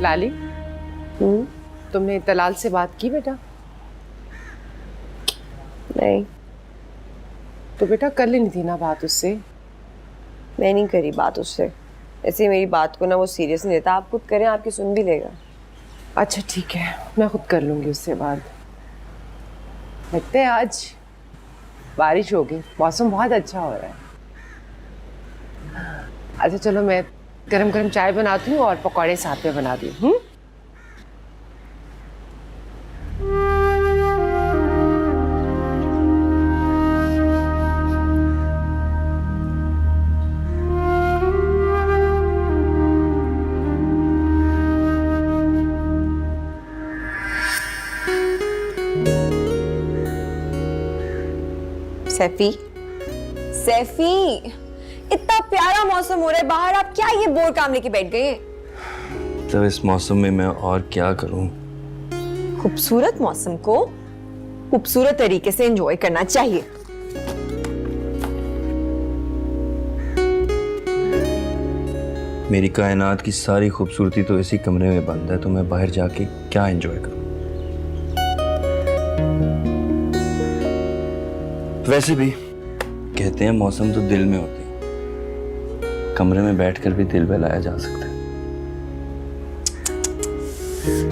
लाली, तुमने तलाल से बात की बेटा? नहीं। तो बेटा कर लेनी थी ना बात उससे। मैं नहीं करी बात उससे, ऐसे मेरी बात को ना वो सीरियस नहीं लेता। आप खुद करें, आपकी सुन भी लेगा। अच्छा ठीक है, मैं खुद कर लूंगी उससे बात। लगता है आज बारिश होगी, मौसम बहुत अच्छा हो रहा है। अच्छा चलो मैं गरम गरम चाय बनाती हूँ और पकौड़े साथ में बना दी हूँ। सैफी, सैफी, इतना प्यारा मौसम हो रहा है बाहर, आप क्या ये बोर काम लेके बैठ गए? तो इस मौसम में मैं और क्या करूं? खूबसूरत मौसम को खूबसूरत तरीके से एंजॉय करना चाहिए। मेरी कायनात की सारी खूबसूरती तो इसी कमरे में बंद है, तो मैं बाहर जाके क्या एंजॉय करूं? वैसे भी कहते हैं मौसम तो दिल में होते हैं, कमरे में बैठकर भी दिल बहलाया जा सकता है।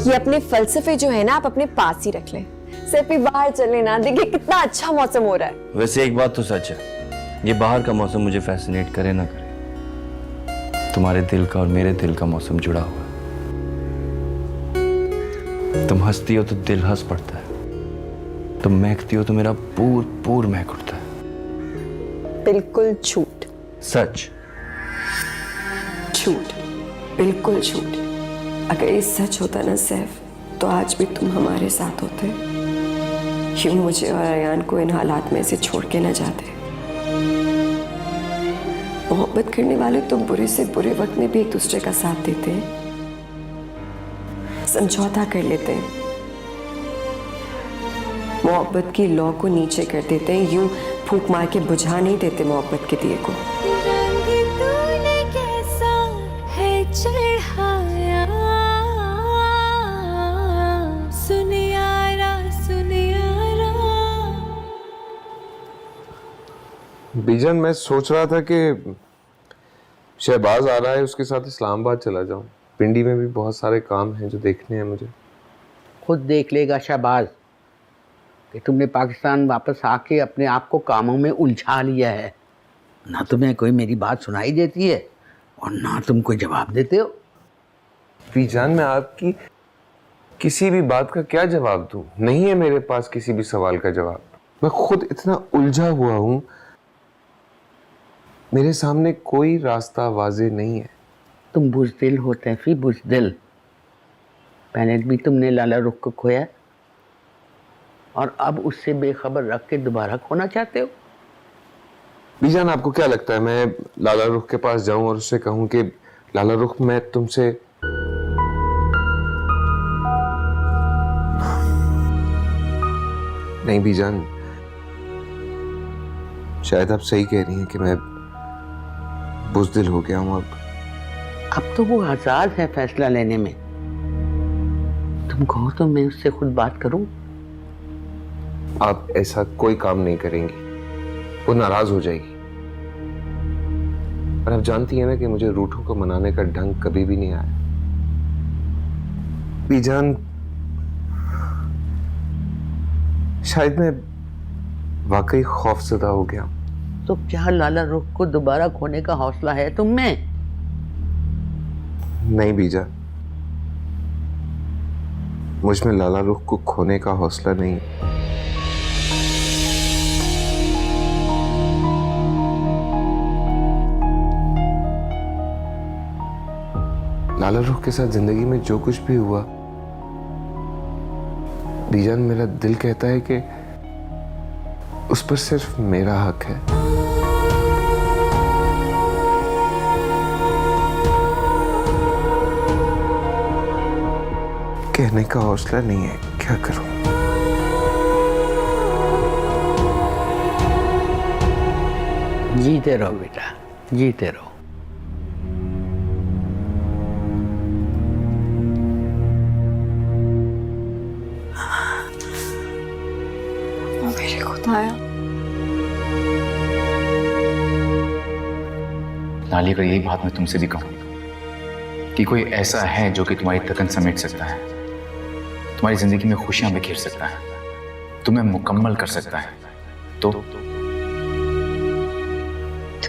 ये अपने फलसफे जो है ना, आप अपने पास ही रख लें। सैफी बाहर चले ना, देखिए कितना अच्छा मौसम हो रहा है। वैसे एक बात तो सच है, ये बाहर का मौसम मुझे फैसिनेट करे ना करे, तुम्हारे दिल का और मेरे दिल का मौसम जुड़ा हुआ है। तुम हंसती हो तो दिल हंस पड़ता है, तुम महकती हो तो मेरा पूर पूर महक उठता है। बिल्कुल झूठ। सच। झूठ, बिल्कुल झूठ। अगर ये सच होता ना सैफ, तो आज भी तुम हमारे साथ होते। यूं मुझे और अयान को इन हालात में से छोड़ के ना जाते। मोहब्बत करने वाले तो बुरे से बुरे वक्त में भी एक दूसरे का साथ देते हैं, समझौता कर लेते हैं, मोहब्बत की लौ को नीचे कर देते हैं, यूं फूंक मार के बुझा नहीं देते मोहब्बत के दिए को। तूने कैसा है चढ़ाया, सुनियारा सुनियारा। बीजन, मैं सोच रहा था कि शहबाज आ रहा है, उसके साथ इस्लामाबाद चला जाऊं। पिंडी में भी बहुत सारे काम हैं जो देखने हैं मुझे। खुद देख लेगा शहबाज कि तुमने पाकिस्तान वापस आके अपने आप को कामों में उलझा लिया है। ना तुम्हें कोई मेरी बात सुनाई देती है और ना तुम कोई जवाब देते हो। बीजान, मैं आपकी किसी भी बात का क्या जवाब दूं? नहीं है मेरे पास किसी भी सवाल का जवाब। मैं खुद इतना उलझा हुआ हूं, मेरे सामने कोई रास्ता वाज़ेह नहीं है। तुम बुज़दिल हो तैफी, बुज़दिल। पहले भी तुमने लाला रुख को खोया और अब उससे बेखबर रख के दोबारा खोना चाहते हो। बीजान, आपको क्या लगता है मैं लाला रुख के पास जाऊं और उससे कहूं कि लाला रुख, मैं तुमसे नहीं बीजान, शायद आप सही कह रही हैं कि मैं बुज़दिल हो गया हूं। अब तो वो आजाद है फैसला लेने में। तुम कहो तो मैं उससे खुद बात करूं। आप ऐसा कोई काम नहीं करेंगी, वो नाराज हो जाएगी। और आप जानती हैं ना कि मुझे रूठों को मनाने का ढंग कभी भी नहीं आया। बीजान, शायद मैं वाकई खौफजदा हो गया। तो क्या लाला रुख को दोबारा खोने का हौसला है तुम में? नहीं बीजा, मुझ में लाला रुख को खोने का हौसला नहीं। लाला रुख के साथ जिंदगी में जो कुछ भी हुआ, बीजान, मेरा दिल कहता है कि उस पर सिर्फ मेरा हक है। कहने का हौसला नहीं है, क्या करूं? जीते रहो बेटा, जीते रहो। हे खुदाया। लाली, अगर यही बात मैं तुमसे भी कहूं कि कोई ऐसा है जो कि तुम्हारी तकन समेट सकता है, तुम्हारी जिंदगी में खुशियां बिखेर सकता है, तुम्हें मुकम्मल कर सकता है, तो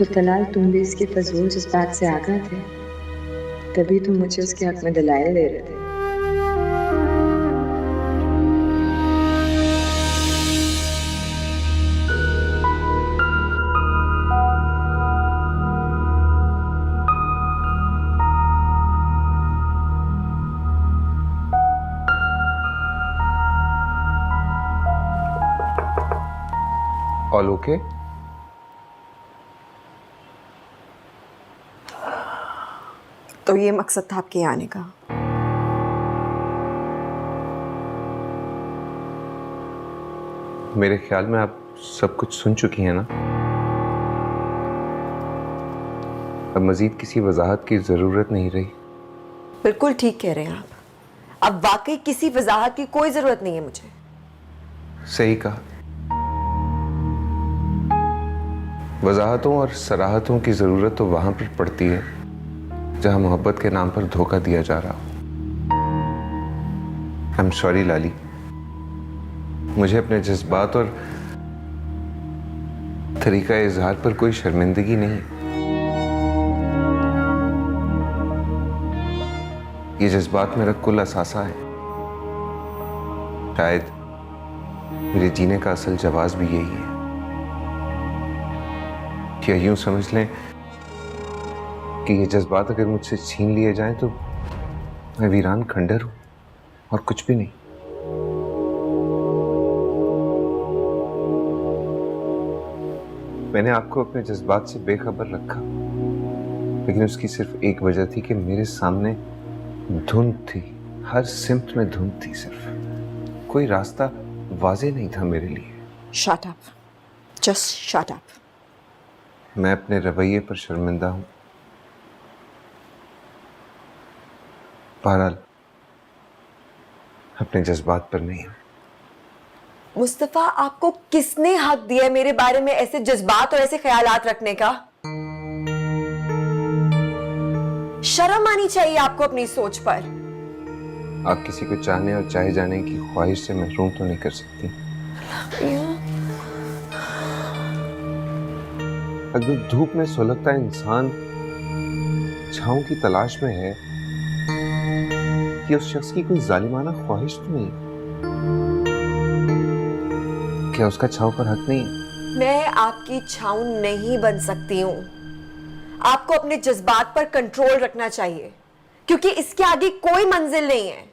तलाल तुम भी इसके फजूल जज्बात से आगाह थे, तभी तुम मुझे उसके हक में दलाइल दे रहे थे। All okay? तो ये मकसद था आपके आने का? मेरे ख्याल में आप सब कुछ सुन चुकी हैं ना। अब मजीद किसी वजाहत की जरूरत नहीं रही। बिल्कुल ठीक कह रहे हैं आप। अब वाकई किसी वजाहत की कोई जरूरत नहीं है मुझे। सही कहा। वजाहतों और सराहतों की जरूरत तो वहां पर पड़ती है जहां मोहब्बत के नाम पर धोखा दिया जा रहा हो। आई एम सॉरी लाली, मुझे अपने जज्बात और तरीका इजहार पर कोई शर्मिंदगी नहीं। ये जज्बात मेरा कुल असासा है। शायद मेरे जीने का असल जवाब भी यही है। या यूं समझ लें कि ये जज्बात अगर मुझसे छीन लिए जाएं तो मैं वीरान खंडर हूं और कुछ भी नहीं। मैंने आपको अपने जज्बात से बेखबर रखा, लेकिन उसकी सिर्फ एक वजह थी कि मेरे सामने धुंध थी, हर सिमत में धुंध थी। सिर्फ कोई रास्ता वाज़ेह नहीं था मेरे लिए। Shut up, just shut up. मैं अपने रवैये पर शर्मिंदा हूं। बहरहाल अपने जज्बात पर नहीं। मुस्तफा, आपको किसने हक दिया है मेरे बारे में ऐसे जज्बात और ऐसे ख्यालात रखने का? शर्म आनी चाहिए आपको अपनी सोच पर। आप किसी को चाहने और चाहे जाने की ख्वाहिश से महरूम तो नहीं कर सकती। अगर धूप में सुलगता इंसान छांव की तलाश में है कि उस शख्स की कोई जालिमाना ख्वाहिश तो नहीं, क्या उसका छांव पर हक नहीं? मैं आपकी छांव नहीं बन सकती हूँ। आपको अपने जज्बात पर कंट्रोल रखना चाहिए, क्योंकि इसके आगे कोई मंजिल नहीं है।